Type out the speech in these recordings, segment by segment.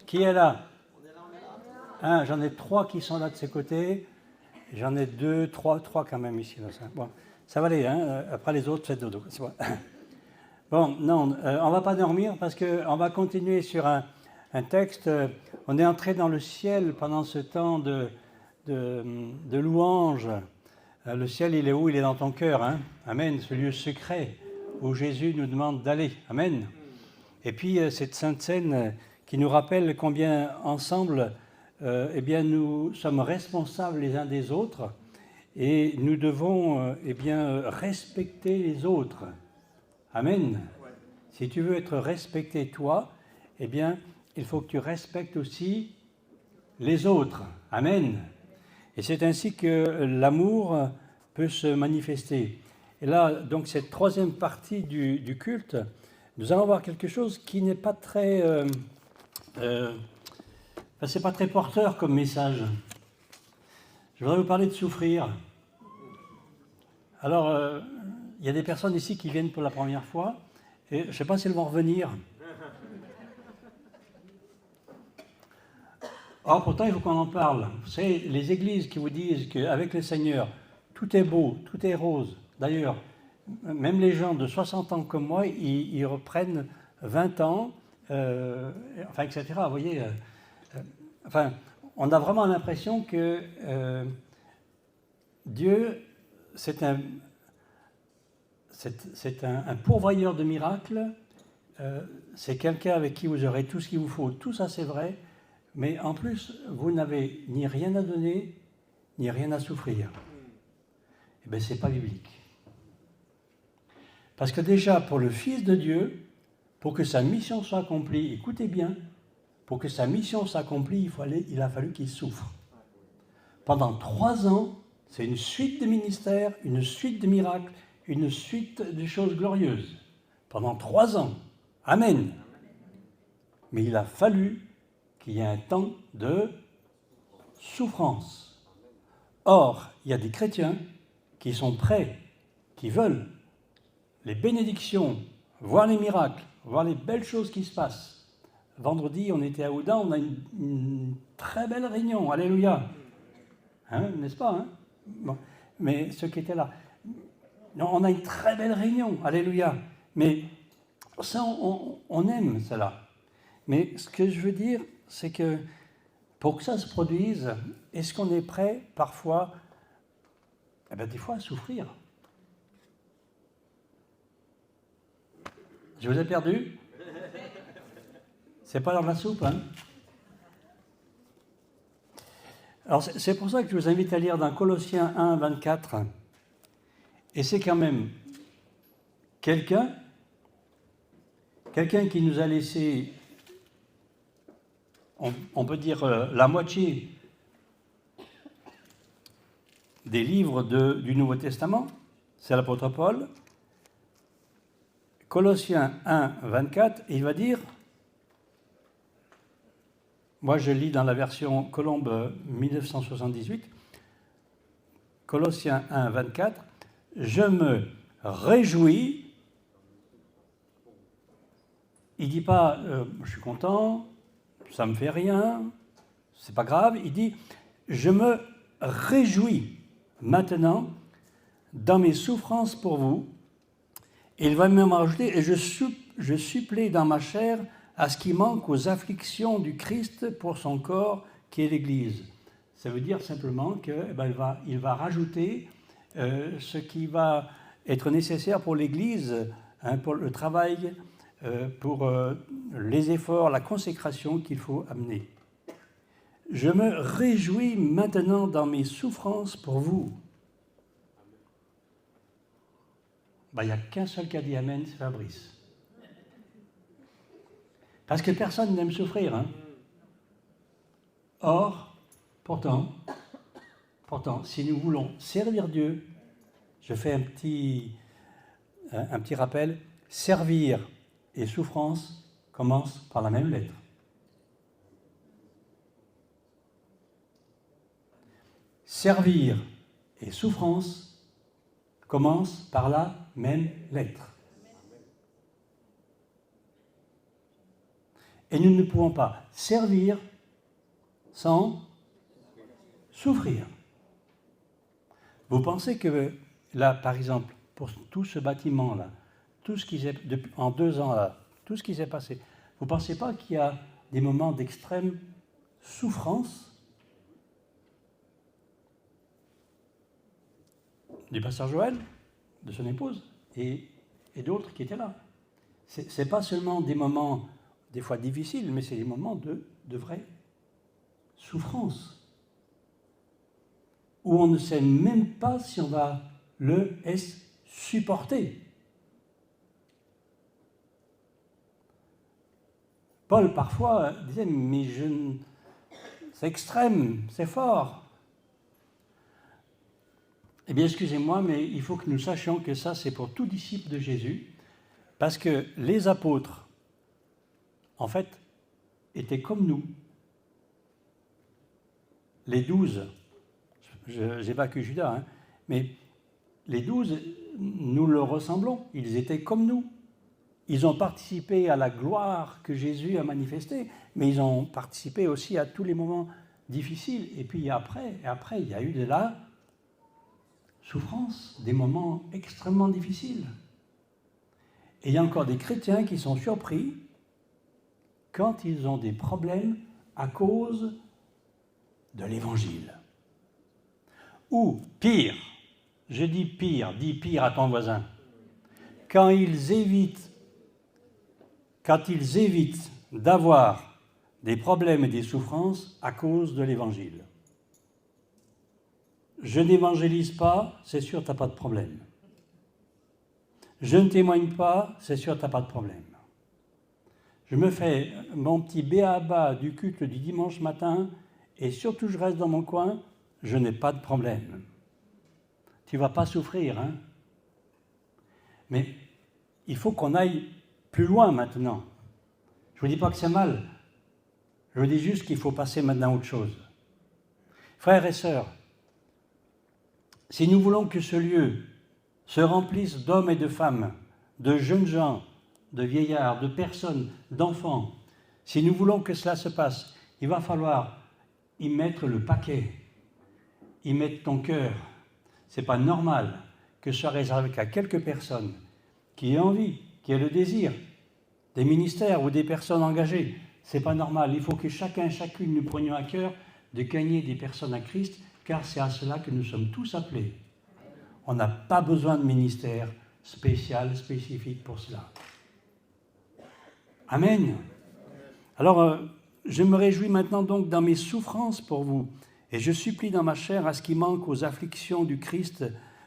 Qui est là? J'en ai 3 qui sont là de ces côtés. J'en ai 2, 3 quand même ici. Là, ça. Bon, ça va aller, hein. Après les autres, faites dodo. C'est bon. Bon, non, on ne va pas dormir parce qu'on va continuer sur un texte. On est entré dans le ciel pendant ce temps de louange. Le ciel, il est où? Il est dans ton cœur. Hein. Amen, ce lieu secret où Jésus nous demande d'aller. Amen. Et puis, cette sainte scène qui nous rappelle combien ensemble, eh bien, nous sommes responsables les uns des autres et nous devons eh bien, respecter les autres. Amen. Ouais. Si tu veux être respecté toi, eh bien, il faut que tu respectes aussi les autres. Amen. Et c'est ainsi que l'amour peut se manifester. Et là, donc, cette troisième partie du culte, nous allons voir quelque chose qui n'est pas très... c'est pas très porteur comme message. Je voudrais vous parler de souffrir. Alors, il y a des personnes ici qui viennent pour la première fois, et je ne sais pas si elles vont revenir. Or, pourtant, il faut qu'on en parle. Vous savez, les églises qui vous disent qu'avec le Seigneur, tout est beau, tout est rose. D'ailleurs, même les gens de 60 ans comme moi, ils reprennent 20 ans, etc. Vous voyez, on a vraiment l'impression que Dieu, c'est un pourvoyeur de miracles, c'est quelqu'un avec qui vous aurez tout ce qu'il vous faut, tout ça c'est vrai, mais en plus, vous n'avez ni rien à donner, ni rien à souffrir. Eh bien, ce n'est pas biblique. Parce que déjà, pour le Fils de Dieu, pour que sa mission soit accomplie, écoutez bien, pour que sa mission s'accomplisse, il a fallu qu'il souffre. Pendant 3 ans, c'est une suite de ministères, une suite de miracles, une suite de choses glorieuses. Pendant 3 ans. Amen. Mais il a fallu qu'il y ait un temps de souffrance. Or, il y a des chrétiens qui sont prêts, qui veulent les bénédictions, voir les miracles, voir les belles choses qui se passent. Vendredi, on était à Oudan, on a une très belle réunion. Alléluia. Hein, n'est-ce pas, hein? Bon. Mais ceux qui étaient là, non, on a une très belle réunion. Alléluia. Mais ça, on aime cela. Mais ce que je veux dire, c'est que pour que ça se produise, est-ce qu'on est prêt parfois, des fois, à souffrir? Je vous ai perdu? C'est pas dans la soupe, hein? Alors, c'est pour ça que je vous invite à lire dans Colossiens 1, 24. Et c'est quand même quelqu'un qui nous a laissé, on peut dire, la moitié des livres du Nouveau Testament, c'est l'apôtre Paul. Colossiens 1, 24, il va dire, moi je lis dans la version Colombe 1978, Colossiens 1, 24, je me réjouis, il ne dit pas je suis content, ça ne me fait rien, c'est pas grave, il dit je me réjouis maintenant dans mes souffrances pour vous. Et il va même rajouter, et je supplée dans ma chair à ce qui manque aux afflictions du Christ pour son corps, qui est l'Église. Ça veut dire simplement qu'il va rajouter ce qui va être nécessaire pour l'Église, hein, pour le travail, pour les efforts, la consécration qu'il faut amener. Je me réjouis maintenant dans mes souffrances pour vous. Il n'y a qu'un seul qui a dit Amen, c'est Fabrice. Parce que personne n'aime souffrir. Hein. Or, pourtant, si nous voulons servir Dieu, je fais un petit rappel, servir et souffrance commencent par la même lettre. Servir et souffrance commencent par la même lettre. Et nous ne pouvons pas servir sans souffrir. Vous pensez que là, par exemple, pour tout ce bâtiment-là, tout ce qui s'est, en 2 ans là, tout ce qui s'est passé, vous ne pensez pas qu'il y a des moments d'extrême souffrance du pasteur Joël, de son épouse, et d'autres qui étaient là. Ce n'est pas seulement des moments, des fois difficiles, mais c'est des moments de vraie souffrance, où on ne sait même pas si on va le supporter. Paul, parfois, disait, mais c'est extrême, c'est fort. Eh bien, excusez-moi, mais il faut que nous sachions que ça, c'est pour tout disciple de Jésus, parce que les apôtres, en fait, étaient comme nous. Les 12, j'évacue Judas, hein, mais les 12, nous le ressemblons, ils étaient comme nous. Ils ont participé à la gloire que Jésus a manifestée, mais ils ont participé aussi à tous les moments difficiles. Et puis après, il y a eu de la souffrance, des moments extrêmement difficiles. Et il y a encore des chrétiens qui sont surpris quand ils ont des problèmes à cause de l'Évangile. Ou pire, je dis pire à ton voisin, quand ils évitent d'avoir des problèmes et des souffrances à cause de l'Évangile. Je n'évangélise pas, c'est sûr, tu n'as pas de problème. Je ne témoigne pas, c'est sûr, tu n'as pas de problème. Je me fais mon petit b.a.-ba du culte du dimanche matin et surtout je reste dans mon coin, je n'ai pas de problème. Tu ne vas pas souffrir, hein? Mais il faut qu'on aille plus loin maintenant. Je ne vous dis pas que c'est mal. Je vous dis juste qu'il faut passer maintenant à autre chose. Frères et sœurs, si nous voulons que ce lieu se remplisse d'hommes et de femmes, de jeunes gens, de vieillards, de personnes, d'enfants, si nous voulons que cela se passe, il va falloir y mettre le paquet, y mettre ton cœur. Ce n'est pas normal que ce soit réservé qu'à quelques personnes qui aient envie, qui aient le désir, des ministères ou des personnes engagées. Ce n'est pas normal. Il faut que chacun, chacune, nous prenions à cœur de gagner des personnes à Christ, car c'est à cela que nous sommes tous appelés. On n'a pas besoin de ministère spécial, spécifique pour cela. Amen. Alors, je me réjouis maintenant donc dans mes souffrances pour vous, et je supplie dans ma chair à ce qui manque aux afflictions du Christ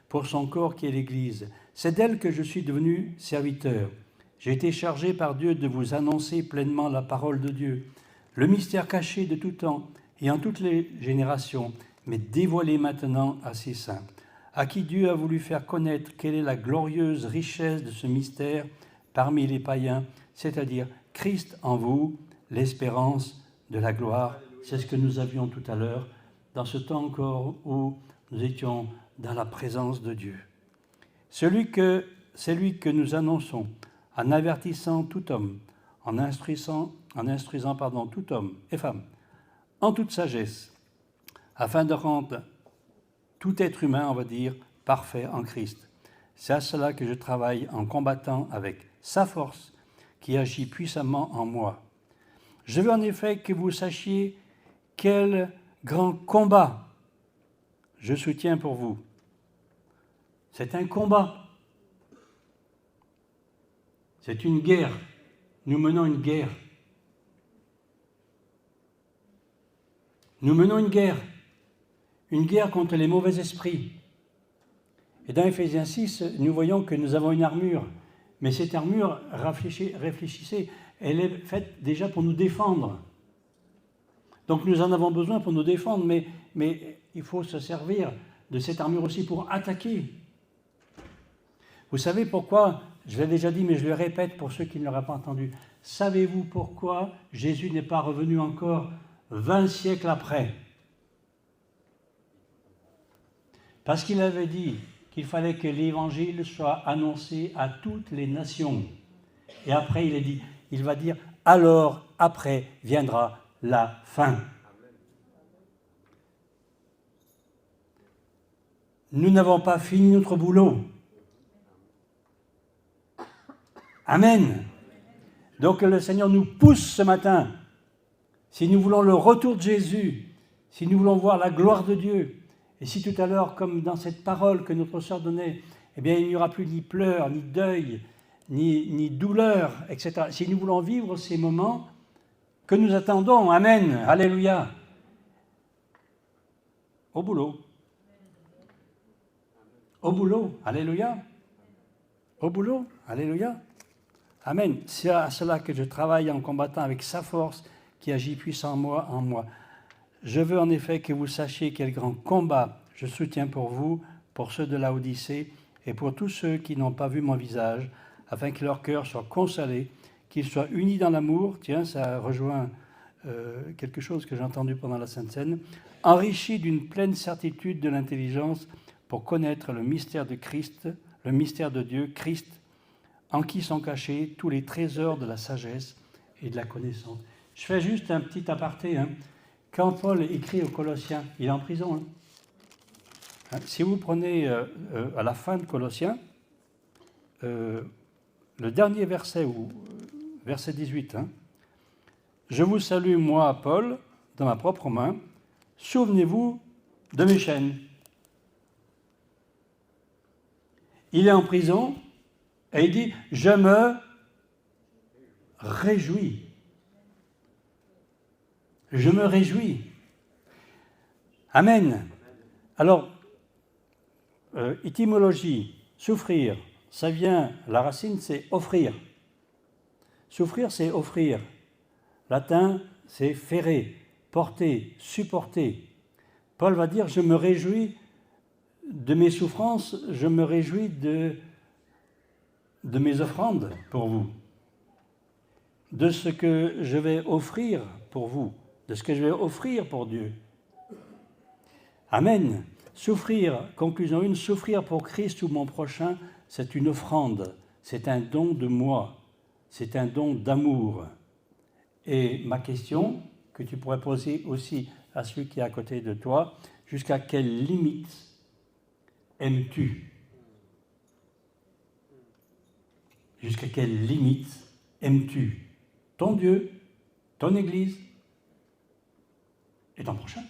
pour son corps qui est l'Église. C'est d'elle que je suis devenu serviteur. J'ai été chargé par Dieu de vous annoncer pleinement la parole de Dieu, le mystère caché de tout temps et en toutes les générations, mais dévoilé maintenant à ses saints, à qui Dieu a voulu faire connaître quelle est la glorieuse richesse de ce mystère parmi les païens, c'est-à-dire Christ en vous, l'espérance de la gloire. C'est ce que nous avions tout à l'heure, dans ce temps encore où nous étions dans la présence de Dieu. C'est lui que nous annonçons, en avertissant tout homme, en instruisant tout homme et femme, en toute sagesse, afin de rendre tout être humain, on va dire, parfait en Christ. C'est à cela que je travaille en combattant avec sa force qui agit puissamment en moi. Je veux en effet que vous sachiez quel grand combat je soutiens pour vous. C'est un combat. C'est une guerre. Nous menons une guerre. Nous menons une guerre contre les mauvais esprits. Et dans Éphésiens 6, nous voyons que nous avons une armure. Mais cette armure, réfléchissez, elle est faite déjà pour nous défendre. Donc nous en avons besoin pour nous défendre, mais il faut se servir de cette armure aussi pour attaquer. Vous savez pourquoi, je l'ai déjà dit, mais je le répète pour ceux qui ne l'auraient pas entendu. Savez-vous pourquoi Jésus n'est pas revenu encore 20 siècles après? Parce qu'il avait dit qu'il fallait que l'évangile soit annoncé à toutes les nations. Et après, il va dire, alors après viendra la fin. Nous n'avons pas fini notre boulot. Amen. Donc le Seigneur nous pousse ce matin. Si nous voulons le retour de Jésus, si nous voulons voir la gloire de Dieu, et si tout à l'heure, comme dans cette parole que notre sœur donnait, eh bien, il n'y aura plus ni pleurs, ni deuil, ni douleur, etc. Si nous voulons vivre ces moments que nous attendons, Amen, Alléluia, au boulot. Au boulot, Alléluia. Au boulot, Alléluia. Amen. C'est à cela que je travaille en combattant avec sa force qui agit puissamment en moi. Je veux en effet que vous sachiez quel grand combat je soutiens pour vous, pour ceux de Laodicée et pour tous ceux qui n'ont pas vu mon visage, afin que leur cœur soit consolé, qu'ils soient unis dans l'amour. Tiens, ça rejoint quelque chose que j'ai entendu pendant la Sainte Seine. Enrichis d'une pleine certitude de l'intelligence pour connaître le mystère de Christ, le mystère de Dieu, Christ, en qui sont cachés tous les trésors de la sagesse et de la connaissance. Je fais juste un petit aparté. Quand Paul écrit aux Colossiens, il est en prison. Si vous prenez à la fin de Colossiens, le dernier verset, verset 18, je vous salue, moi, Paul, dans ma propre main, souvenez-vous de mes chaînes. Il est en prison et il dit, je me réjouis. Je me réjouis. Amen. Alors, étymologie, souffrir, ça vient, la racine c'est offrir. Souffrir c'est offrir. Latin c'est ferrer, porter, supporter. Paul va dire, je me réjouis de mes souffrances, je me réjouis de mes offrandes pour vous, de ce que je vais offrir pour vous, de ce que je vais offrir pour Dieu. Amen. Souffrir, conclusion 1, souffrir pour Christ ou mon prochain, c'est une offrande, c'est un don de moi, c'est un don d'amour. Et ma question, que tu pourrais poser aussi à celui qui est à côté de toi, jusqu'à quelle limite aimes-tu ? Jusqu'à quelle limite aimes-tu ton Dieu, ton Église et ton prochain ?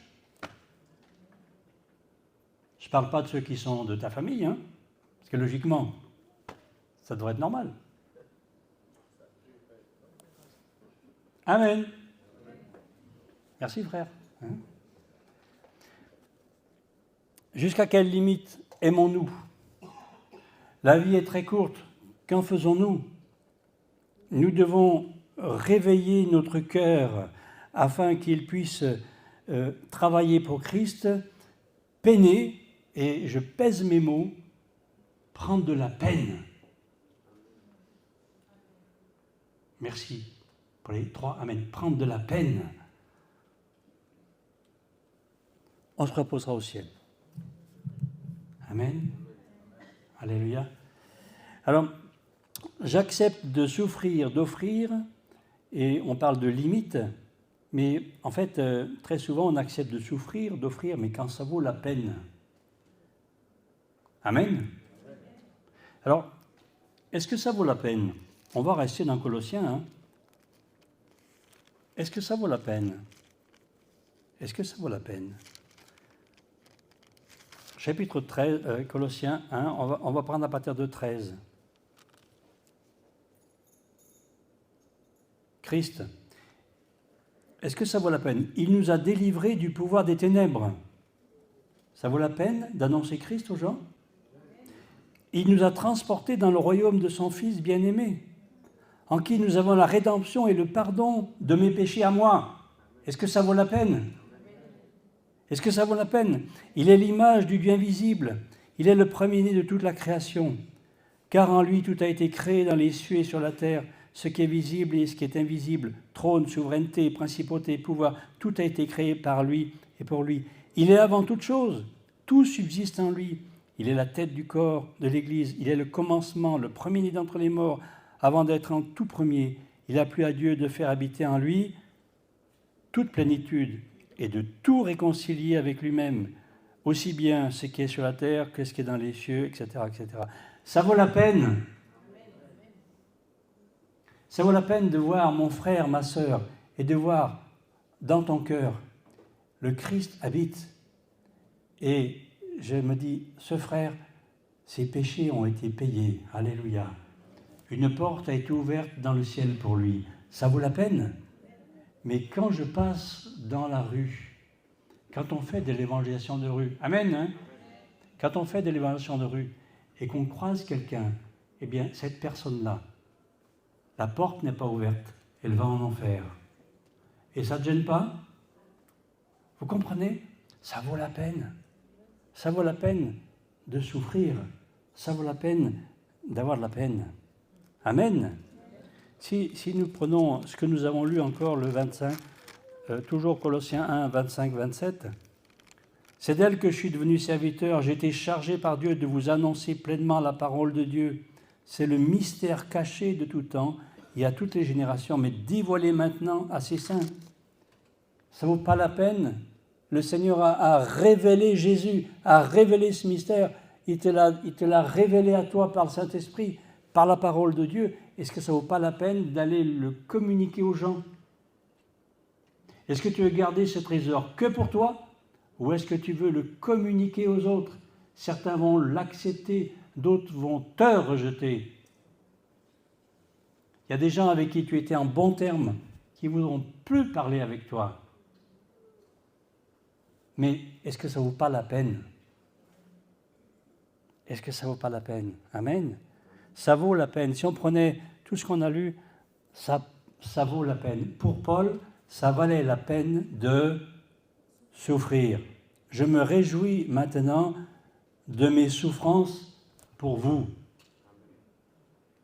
Je ne parle pas de ceux qui sont de ta famille, parce que logiquement, ça devrait être normal. Amen. Merci frère. Jusqu'à quelle limite aimons-nous ? La vie est très courte. Qu'en faisons-nous ? Nous devons réveiller notre cœur afin qu'il puisse travailler pour Christ, peiner, et je pèse mes mots, prendre de la peine. Merci pour les 3 amen. Prendre de la peine. On se reposera au ciel. Amen. Alléluia. Alors, j'accepte de souffrir, d'offrir, et on parle de limite, mais en fait, très souvent, on accepte de souffrir, d'offrir, mais quand ça vaut la peine. Amen. Alors, est-ce que ça vaut la peine ? On va rester dans Colossiens. Est-ce que ça vaut la peine ? Est-ce que ça vaut la peine ? Chapitre 13, Colossiens 1, on va prendre à partir de 13. Christ, est-ce que ça vaut la peine ? Il nous a délivrés du pouvoir des ténèbres. Ça vaut la peine d'annoncer Christ aux gens ? Il nous a transportés dans le royaume de son Fils bien-aimé, en qui nous avons la rédemption et le pardon de mes péchés à moi. Est-ce que ça vaut la peine ? Est-ce que ça vaut la peine ? Il est l'image du Dieu invisible. Il est le premier-né de toute la création. Car en lui, tout a été créé dans les cieux et sur la terre, ce qui est visible et ce qui est invisible, trône, souveraineté, principauté, pouvoir, tout a été créé par lui et pour lui. Il est avant toute chose, tout subsiste en lui. Il est la tête du corps de l'Église, il est le commencement, le premier-né d'entre les morts, avant d'être en tout premier. Il a plu à Dieu de faire habiter en lui toute plénitude et de tout réconcilier avec lui-même, aussi bien ce qui est sur la terre que ce qui est dans les cieux, etc., etc. Ça vaut la peine. Ça vaut la peine de voir mon frère, ma sœur, et de voir dans ton cœur, le Christ habite. Et je me dis, ce frère, ses péchés ont été payés. Alléluia. Une porte a été ouverte dans le ciel pour lui. Ça vaut la peine. Mais quand je passe dans la rue, quand on fait de l'évangélisation de rue, amen, hein? Quand on fait de l'évangélisation de rue et qu'on croise quelqu'un, eh bien, cette personne-là, la porte n'est pas ouverte, elle va en enfer. Et ça ne te gêne pas? Vous comprenez? Ça vaut la peine. Ça vaut la peine de souffrir. Ça vaut la peine d'avoir de la peine. Amen. Si nous prenons ce que nous avons lu encore le 25, toujours Colossiens 1, 25, 27, c'est d'elle que je suis devenu serviteur. J'ai été chargé par Dieu de vous annoncer pleinement la parole de Dieu. C'est le mystère caché de tout temps et à toutes les générations, mais dévoilé maintenant à ses saints. Ça ne vaut pas la peine. Le Seigneur a révélé Jésus, a révélé ce mystère. Il te l'a révélé à toi par le Saint-Esprit, par la parole de Dieu. Est-ce que ça ne vaut pas la peine d'aller le communiquer aux gens? Est-ce que tu veux garder ce trésor que pour toi ou est-ce que tu veux le communiquer aux autres? Certains vont l'accepter, d'autres vont te rejeter. Il y a des gens avec qui tu étais en bons termes qui ne voudront plus parler avec toi. Mais est-ce que ça ne vaut pas la peine? Est-ce que ça ne vaut pas la peine? Amen. Ça vaut la peine. Si on prenait tout ce qu'on a lu, ça vaut la peine. Pour Paul, ça valait la peine de souffrir. Je me réjouis maintenant de mes souffrances pour vous.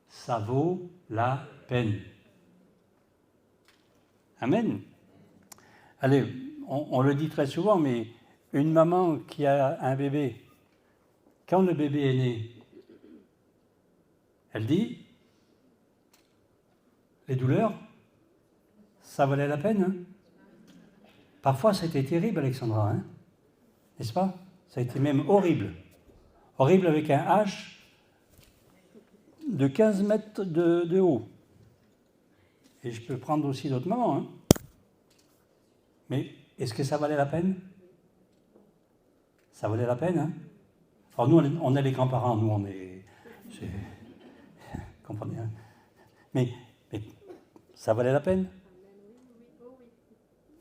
Ça vaut la peine. Amen. Allez, on le dit très souvent, mais une maman qui a un bébé, quand le bébé est né, elle dit, les douleurs, ça valait la peine. Hein? Parfois, c'était terrible, Alexandra, hein? N'est-ce pas? Ça a été même horrible. Horrible avec un H de 15 mètres de haut. Et je peux prendre aussi d'autres moments. Hein? Mais est-ce que ça valait la peine? Ça valait la peine, hein? Alors nous, on est les grands-parents, nous, on est... Comprenez, hein? Mais ça valait la peine?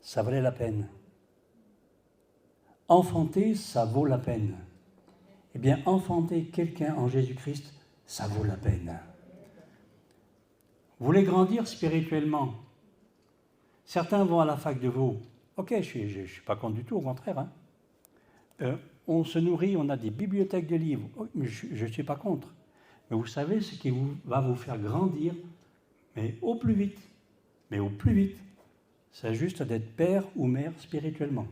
Ça valait la peine. Enfanter, ça vaut la peine. Eh bien, enfanter quelqu'un en Jésus-Christ, ça vaut la peine. Vous voulez grandir spirituellement? Certains vont à la fac de Vaud. Ok, je ne suis pas contre du tout, au contraire. Hein. On se nourrit, on a des bibliothèques de livres. Oh, je ne suis pas contre. Mais vous savez ce qui va vous faire grandir, mais au plus vite. Mais au plus vite. C'est juste d'être père ou mère spirituellement.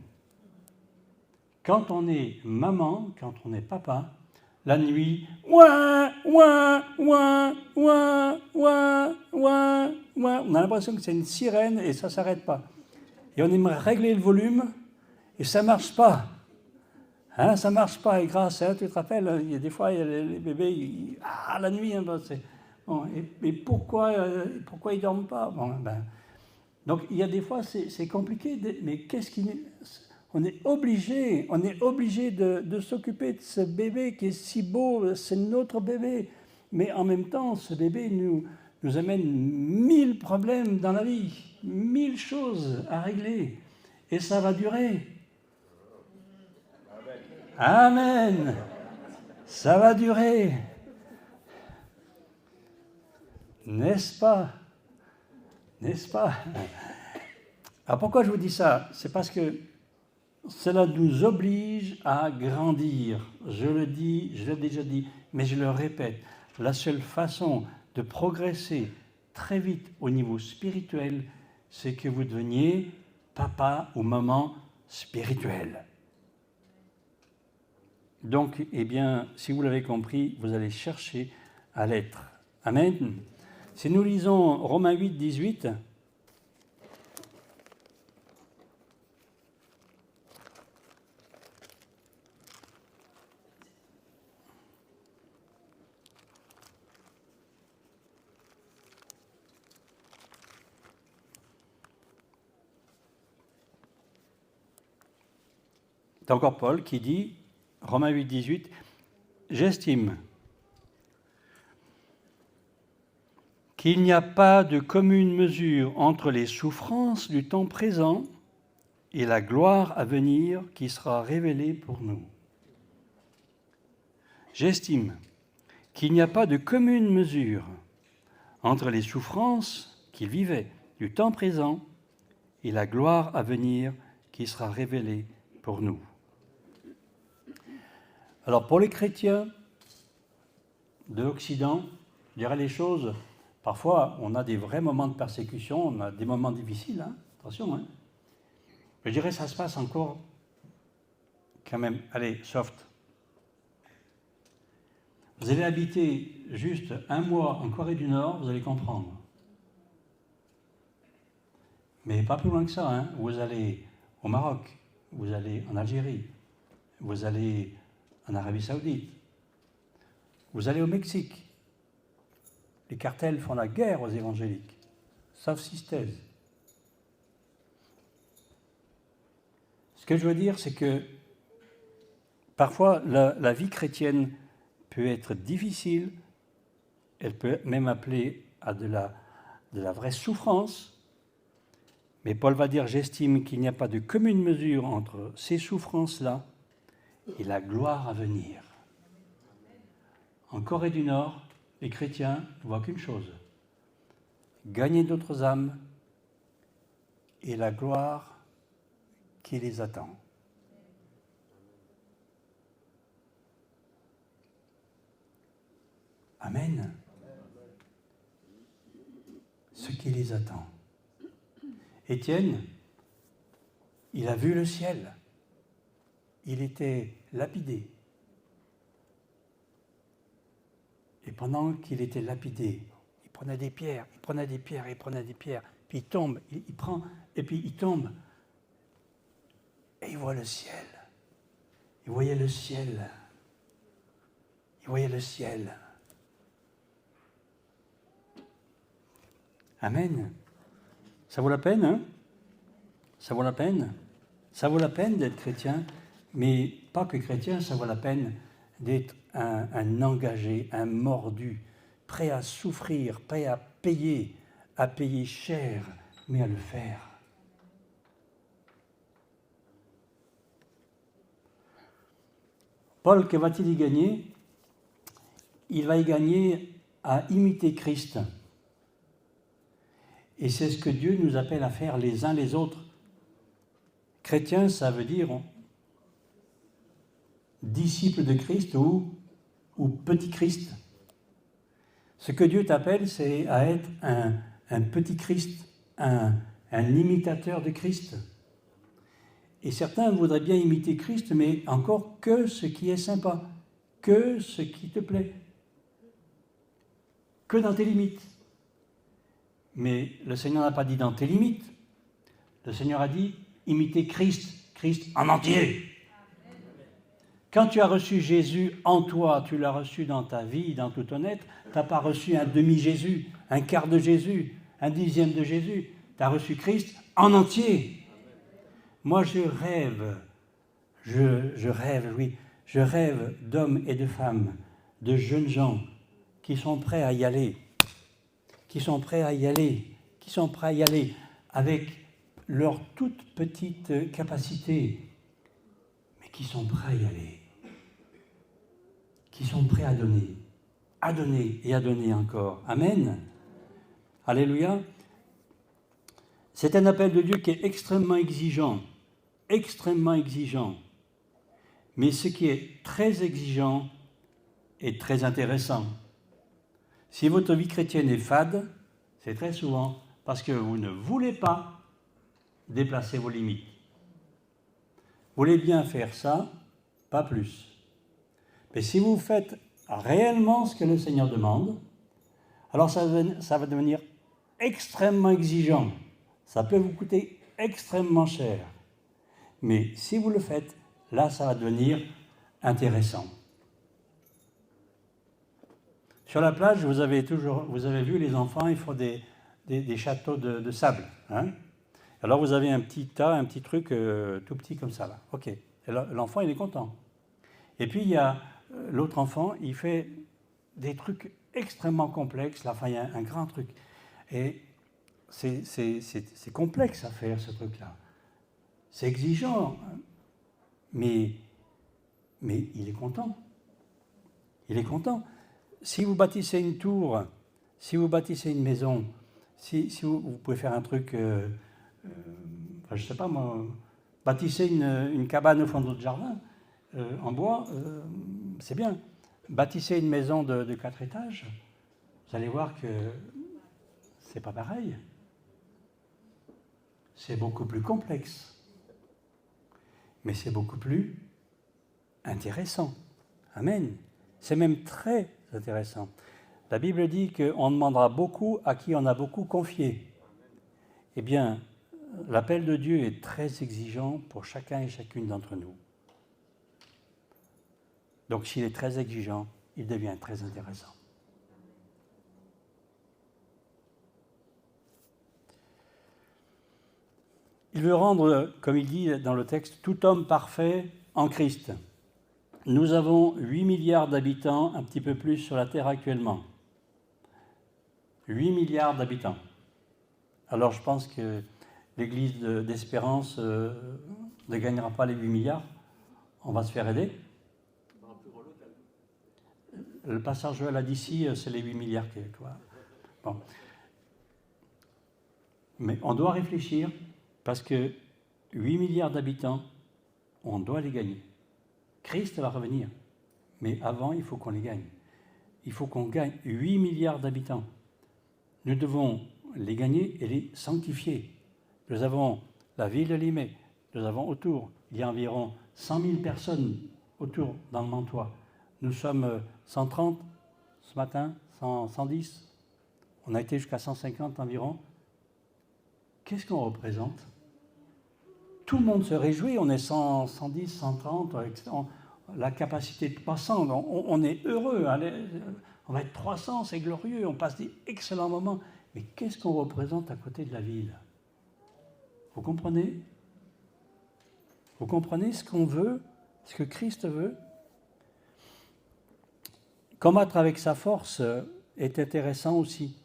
Quand on est maman, quand on est papa, la nuit, ouin, ouin, ouin, ouin, ouin, ouin, ouin. On a l'impression que c'est une sirène et ça ne s'arrête pas. Et on aimerait régler le volume et ça ne marche pas. Hein, ça ne marche pas. Et grâce à, tu te rappelles, il y a des fois, il y a les bébés, la nuit, hein, bon, et pourquoi ils ne dorment pas? Bon, donc il y a des fois, c'est compliqué, mais qu'est-ce qui... On est obligé de s'occuper de ce bébé qui est si beau, c'est notre bébé. Mais en même temps, ce bébé nous amène 1000 problèmes dans la vie, 1000 choses à régler. Et ça va durer. Amen. Ça va durer. N'est-ce pas? N'est-ce pas? Alors pourquoi je vous dis ça? C'est parce que cela nous oblige à grandir. Je le dis, je l'ai déjà dit, mais je le répète. La seule façon de progresser très vite au niveau spirituel, c'est que vous deveniez papa ou maman spirituel. Donc, eh bien, si vous l'avez compris, vous allez chercher à l'être. Amen. Si nous lisons Romains 8, 18, c'est encore Paul qui dit, Romains 8, 18, « J'estime qu'il n'y a pas de commune mesure entre les souffrances du temps présent et la gloire à venir qui sera révélée pour nous. J'estime qu'il n'y a pas de commune mesure entre les souffrances qu'il vivait du temps présent et la gloire à venir qui sera révélée pour nous. » Alors pour les chrétiens de l'Occident, je dirais les choses, parfois on a des vrais moments de persécution, on a des moments difficiles, hein, attention. Hein. Je dirais ça se passe encore quand même, allez, soft. Vous allez habiter juste un mois en Corée du Nord, vous allez comprendre. Mais pas plus loin que ça, hein. Vous allez au Maroc, vous allez en Algérie, vous allez en Arabie Saoudite, vous allez au Mexique. Les cartels font la guerre aux évangéliques, sauf s'ils se taisent. Ce que je veux dire, c'est que parfois la vie chrétienne peut être difficile, elle peut même appeler à de la vraie souffrance, mais Paul va dire « J'estime qu'il n'y a pas de commune mesure entre ces souffrances-là et la gloire à venir. » En Corée du Nord, les chrétiens ne voient qu'une chose, gagner d'autres âmes et la gloire qui les attend. Amen. Ce qui les attend. Étienne, il a vu le ciel. Il était lapidé. Et pendant qu'il était lapidé, il prenait des pierres, puis il tombe, il prend, et puis il tombe. Et il voit le ciel. Il voyait le ciel. Il voyait le ciel. Amen. Ça vaut la peine, hein? Ça vaut la peine. Ça vaut la peine d'être chrétien, mais pas que chrétien, ça vaut la peine d'être un engagé, un mordu, prêt à souffrir, prêt à payer cher, mais à le faire. Paul, que va-t-il y gagner? Il va y gagner à imiter Christ. Et c'est ce que Dieu nous appelle à faire les uns les autres. Chrétien, ça veut dire disciple de Christ ou petit Christ. Ce que Dieu t'appelle, c'est à être un petit Christ, un imitateur de Christ. Et certains voudraient bien imiter Christ, mais encore que ce qui est sympa, que ce qui te plaît, que dans tes limites. Mais le Seigneur n'a pas dit dans tes limites. Le Seigneur a dit imiter Christ, Christ en entier. Quand tu as reçu Jésus en toi, tu l'as reçu dans ta vie, dans tout ton être, tu n'as pas reçu un demi-Jésus, un quart de Jésus, un dixième de Jésus. Tu as reçu Christ en entier. Moi, je rêve d'hommes et de femmes, de jeunes gens qui sont prêts à y aller, qui sont prêts à y aller avec leur toute petite capacité, mais qui sont prêts à y aller, qui sont prêts à donner et à donner encore. Amen. Alléluia. C'est un appel de Dieu qui est extrêmement exigeant, mais ce qui est très exigeant est très intéressant. Si votre vie chrétienne est fade, c'est très souvent parce que vous ne voulez pas déplacer vos limites. Vous voulez bien faire ça, pas plus. Mais si vous faites réellement ce que le Seigneur demande, alors ça va devenir extrêmement exigeant. Ça peut vous coûter extrêmement cher. Mais si vous le faites, là, ça va devenir intéressant. Sur la plage, vous avez vu les enfants, ils font des châteaux de sable. Hein? Alors vous avez un petit tas, un petit truc tout petit comme ça, là. OK. Et l'enfant, il est content. Et puis, il y a l'autre enfant, il fait des trucs extrêmement complexes. Là, enfin, il y a un grand truc. Et c'est complexe à faire, ce truc-là. C'est exigeant. Mais il est content. Il est content. Si vous bâtissez une tour, si vous bâtissez une maison, si vous pouvez faire un truc, je ne sais pas moi, bâtissez une cabane au fond de votre jardin, en bois, c'est bien. Bâtissez une maison de 4 étages, vous allez voir que c'est pas pareil. C'est beaucoup plus complexe. Mais c'est beaucoup plus intéressant. Amen. C'est même très intéressant. La Bible dit qu'on demandera beaucoup à qui on a beaucoup confié. Eh bien, l'appel de Dieu est très exigeant pour chacun et chacune d'entre nous. Donc s'il est très exigeant, il devient très intéressant. Il veut rendre, comme il dit dans le texte, tout homme parfait en Christ. Nous avons 8 milliards d'habitants, un petit peu plus sur la Terre actuellement. 8 milliards d'habitants. Alors je pense que l'Église d'Espérance ne gagnera pas les 8 milliards. On va se faire aider. Le pasteur Joël a dit si, c'est les 8 milliards. Bon. Mais on doit réfléchir parce que 8 milliards d'habitants, on doit les gagner. Christ va revenir, mais avant, il faut qu'on les gagne. Il faut qu'on gagne 8 milliards d'habitants. Nous devons les gagner et les sanctifier. Nous avons la ville de Limay, nous avons autour, il y a environ 100 000 personnes autour dans le Mantois. Nous sommes 130 ce matin, 110. On a été jusqu'à 150 environ. Qu'est-ce qu'on représente ? Tout le monde se réjouit, on est 100, 110, 130, la capacité de 300, on est heureux, on va être 300, c'est glorieux, on passe des excellents moments. Mais qu'est-ce qu'on représente à côté de la ville ? Vous comprenez ? Vous comprenez ce qu'on veut, ce que Christ veut ? Combattre avec sa force est intéressant aussi,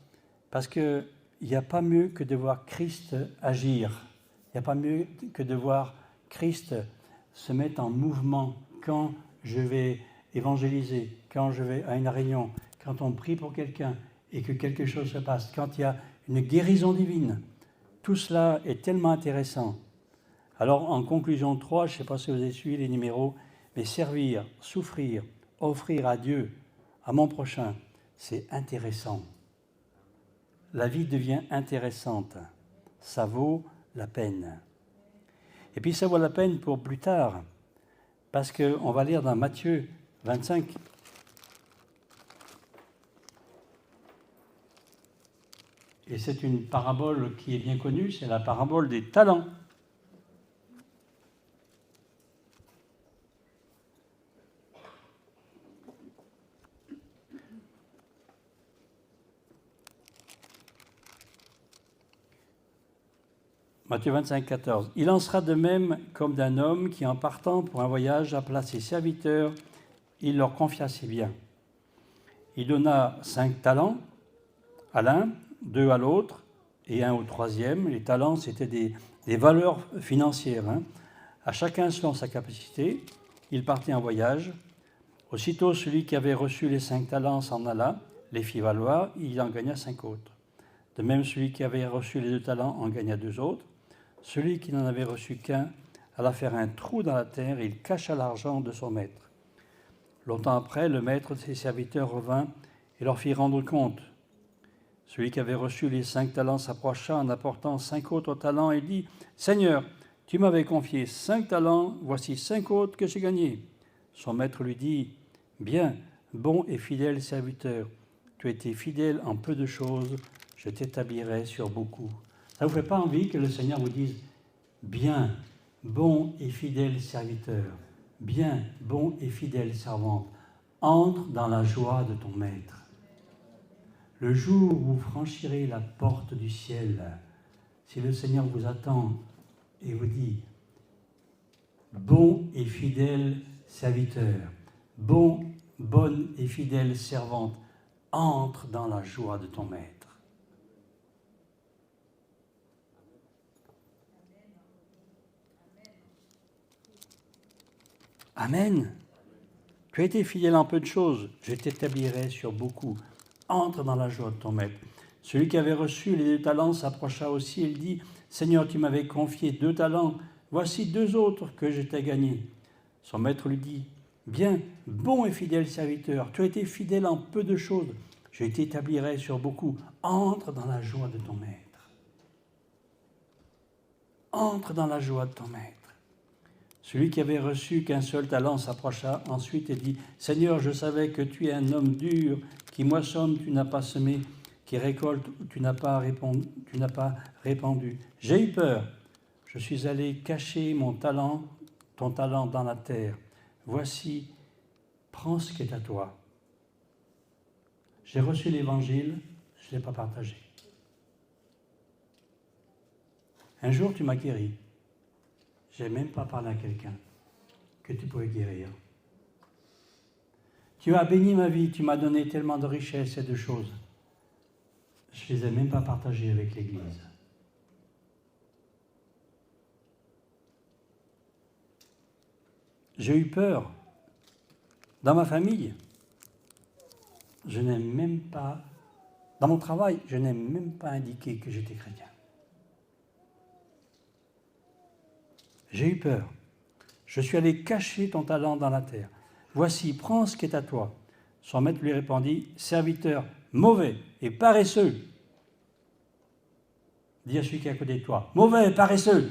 parce qu'il n'y a pas mieux que de voir Christ agir. Il n'y a pas mieux que de voir Christ se mettre en mouvement quand je vais évangéliser, quand je vais à une réunion, quand on prie pour quelqu'un et que quelque chose se passe, quand il y a une guérison divine. Tout cela est tellement intéressant. Alors, en conclusion 3, je ne sais pas si vous avez suivi les numéros, mais servir, souffrir, offrir à Dieu, à mon prochain, c'est intéressant. La vie devient intéressante. Ça vaut la peine. Et puis ça vaut la peine pour plus tard, parce qu'on va lire dans Matthieu 25. Et c'est une parabole qui est bien connue, c'est la parabole des talents. Matthieu 25, 14. Il en sera de même comme d'un homme qui, en partant pour un voyage, appela ses serviteurs, il leur confia ses biens. Il donna 5 talents à l'un, 2 à l'autre et 1 au troisième. Les talents, c'était des valeurs financières. Hein. À chacun selon sa capacité, il partait en voyage. Aussitôt, celui qui avait reçu les 5 talents s'en alla, les fit valoir, il en gagna 5 autres. De même, celui qui avait reçu les 2 talents en gagna 2 autres. Celui qui n'en avait reçu qu'un alla faire un trou dans la terre et il cacha l'argent de son maître. Longtemps après, le maître de ses serviteurs revint et leur fit rendre compte. Celui qui avait reçu les 5 talents s'approcha en apportant 5 autres talents et dit « Seigneur, tu m'avais confié 5 talents, voici 5 autres que j'ai gagnés. » Son maître lui dit « Bien, bon et fidèle serviteur, tu as été fidèle en peu de choses, je t'établirai sur beaucoup. Ça ne vous fait pas envie que le Seigneur vous dise, bien, bon et fidèle serviteur, bien, bon et fidèle servante, entre dans la joie de ton maître. Le jour où vous franchirez la porte du ciel, si le Seigneur vous attend et vous dit, bon et fidèle serviteur, bonne et fidèle servante, entre dans la joie de ton maître. Amen. Tu as été fidèle en peu de choses, je t'établirai sur beaucoup. Entre dans la joie de ton maître. Celui qui avait reçu les 2 talents s'approcha aussi et dit, Seigneur, tu m'avais confié 2 talents, voici 2 autres que je t'ai gagnés. Son maître lui dit, bien, bon et fidèle serviteur, tu as été fidèle en peu de choses, je t'établirai sur beaucoup. Entre dans la joie de ton maître. Entre dans la joie de ton maître. Celui qui avait reçu qu'un seul talent s'approcha ensuite et dit, Seigneur, je savais que tu es un homme dur, qui moissonne, tu n'as pas semé, qui récolte, tu n'as pas répandu. J'ai eu peur, je suis allé cacher ton talent dans la terre. Voici, prends ce qui est à toi. J'ai reçu l'évangile, je ne l'ai pas partagé. Un jour, tu m'as guéri. Je n'ai même pas parlé à quelqu'un que tu pouvais guérir. Tu as béni ma vie, tu m'as donné tellement de richesses et de choses. Je ne les ai même pas partagées avec l'Église. J'ai eu peur. Dans ma famille, je n'ai même pas, dans mon travail, je n'ai même pas indiqué que j'étais chrétien. J'ai eu peur. Je suis allé cacher ton talent dans la terre. Voici, prends ce qui est à toi. Son maître lui répondit, serviteur mauvais et paresseux. Dis à celui qui est à côté de toi, mauvais et paresseux.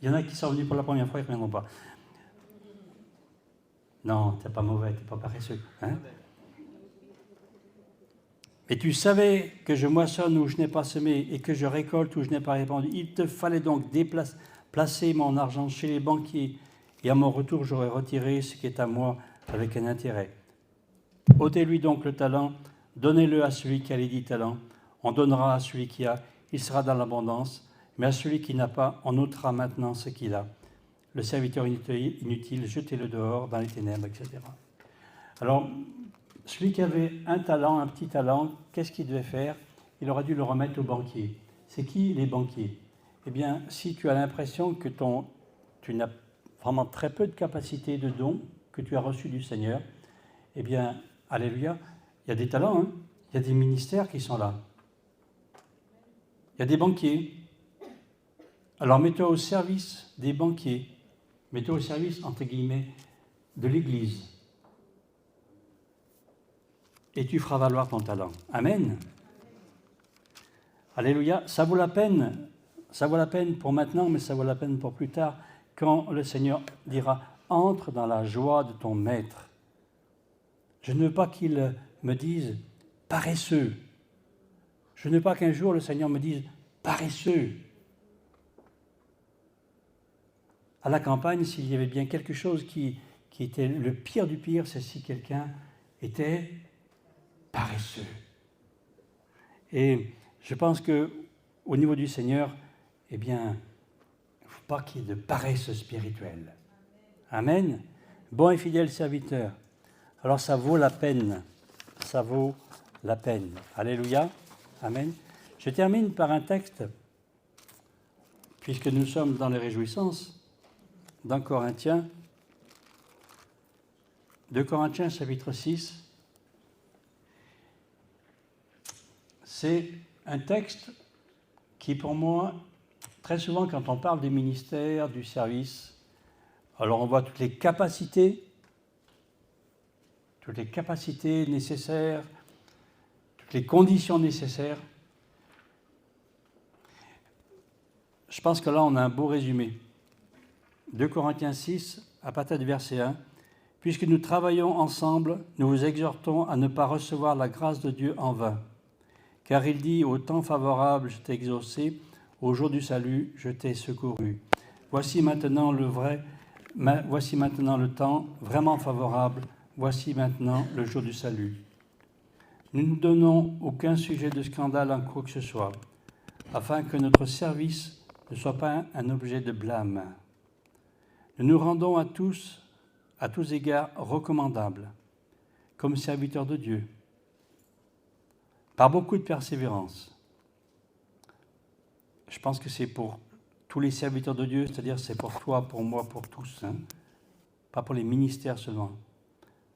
Il y en a qui sont venus pour la première fois, ils ne reviendront pas. Non, tu n'es pas mauvais, tu n'es pas paresseux. Hein? Et tu savais que je moissonne où je n'ai pas semé et que je récolte où je n'ai pas répandu. Il te fallait donc placer mon argent chez les banquiers et à mon retour, j'aurais retiré ce qui est à moi avec un intérêt. Ôtez-lui donc le talent, donnez-le à celui qui a les 10 talents. On donnera à celui qui a, il sera dans l'abondance, mais à celui qui n'a pas, on ôtera maintenant ce qu'il a. Le serviteur inutile, jetez-le dehors dans les ténèbres, etc. Alors, celui qui avait un talent, un petit talent, qu'est-ce qu'il devait faire? Il aurait dû le remettre au banquier. C'est qui les banquiers? Eh bien, si tu as l'impression que tu n'as vraiment très peu de capacité de don que tu as reçu du Seigneur, eh bien, alléluia, il y a des talents, hein? Il y a des ministères qui sont là. Il y a des banquiers. Alors, mets-toi au service des banquiers. Mets-toi au service, entre guillemets, de l'Église. Et tu feras valoir ton talent. Amen. Alléluia. Ça vaut la peine pour maintenant, mais ça vaut la peine pour plus tard, quand le Seigneur dira, entre dans la joie de ton maître. Je ne veux pas qu'il me dise, paresseux. Je ne veux pas qu'un jour le Seigneur me dise, paresseux. À la campagne, s'il y avait bien quelque chose qui était le pire du pire, c'est si quelqu'un était paresseux. Et je pense qu'au niveau du Seigneur, eh bien, il ne faut pas qu'il y ait de paresse spirituelle. Amen. Bon et fidèle serviteur. Alors ça vaut la peine. Ça vaut la peine. Alléluia. Amen. Je termine par un texte, puisque nous sommes dans les réjouissances, dans Corinthiens, 2 Corinthiens chapitre 6. C'est un texte qui, pour moi, très souvent, quand on parle des ministères, du service, alors on voit toutes les capacités nécessaires, toutes les conditions nécessaires. Je pense que là, on a un beau résumé. 2 Corinthiens 6, à partir du verset 1. « Puisque nous travaillons ensemble, nous vous exhortons à ne pas recevoir la grâce de Dieu en vain. Car il dit, au temps favorable, je t'ai exaucé, au jour du salut, je t'ai secouru. Voici maintenant le temps vraiment favorable, voici maintenant le jour du salut. Nous ne donnons aucun sujet de scandale en quoi que ce soit, afin que notre service ne soit pas un objet de blâme. Nous nous rendons à tous égards recommandables, comme serviteurs de Dieu, par beaucoup de persévérance. Je pense que c'est pour tous les serviteurs de Dieu, c'est-à-dire c'est pour toi, pour moi, pour tous, hein, pas pour les ministères seulement.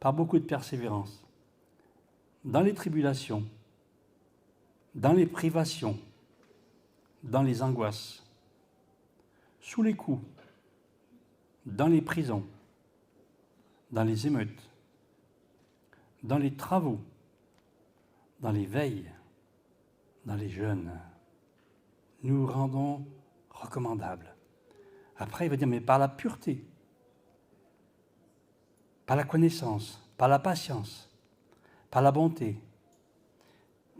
Par beaucoup de persévérance, dans les tribulations, dans les privations, dans les angoisses, sous les coups, dans les prisons, dans les émeutes, dans les travaux, dans les veilles, dans les jeûnes. Nous rendons recommandables. Après, il va dire, mais par la pureté, par la connaissance, par la patience, par la bonté,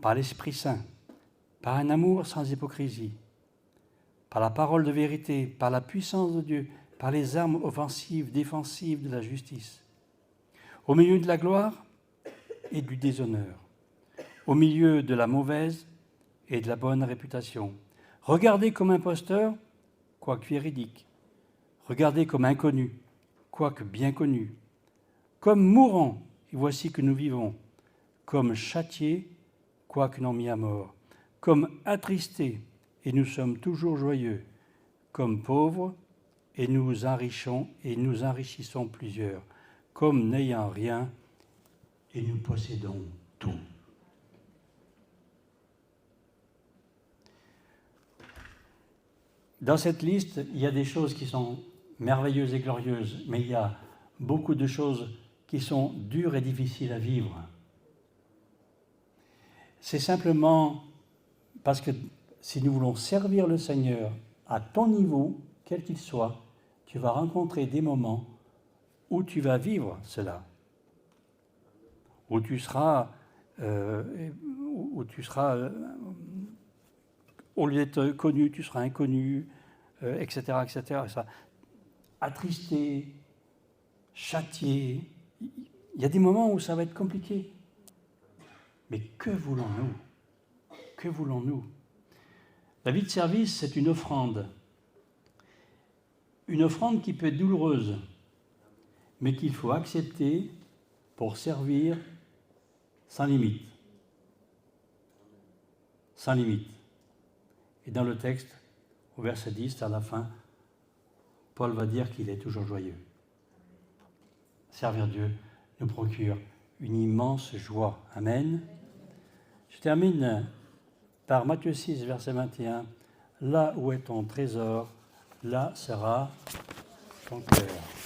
par l'Esprit Saint, par un amour sans hypocrisie, par la parole de vérité, par la puissance de Dieu, par les armes offensives, défensives de la justice, au milieu de la gloire et du déshonneur, au milieu de la mauvaise et de la bonne réputation. Regardez comme imposteur, quoique véridique. Regardez comme inconnu, quoique bien connu. Comme mourant, et voici que nous vivons. Comme châtiés, quoique non mis à mort. Comme attristés, et nous sommes toujours joyeux. Comme pauvres, et nous enrichissons plusieurs. Comme n'ayant rien, et nous possédons tout. Dans cette liste, il y a des choses qui sont merveilleuses et glorieuses, mais il y a beaucoup de choses qui sont dures et difficiles à vivre. C'est simplement parce que si nous voulons servir le Seigneur à ton niveau, quel qu'il soit, tu vas rencontrer des moments où tu vas vivre cela, où tu seras au lieu d'être connu, tu seras inconnu, etc., etc. Ça, attristé, châtié. Il y a des moments où ça va être compliqué. Mais que voulons-nous? Que voulons-nous? La vie de service, c'est une offrande. Une offrande qui peut être douloureuse, mais qu'il faut accepter pour servir sans limite. Sans limite. Et dans le texte, au verset 10, à la fin, Paul va dire qu'il est toujours joyeux. Servir Dieu nous procure une immense joie. Amen. Je termine par Matthieu 6, verset 21. Là où est ton trésor, là sera ton cœur.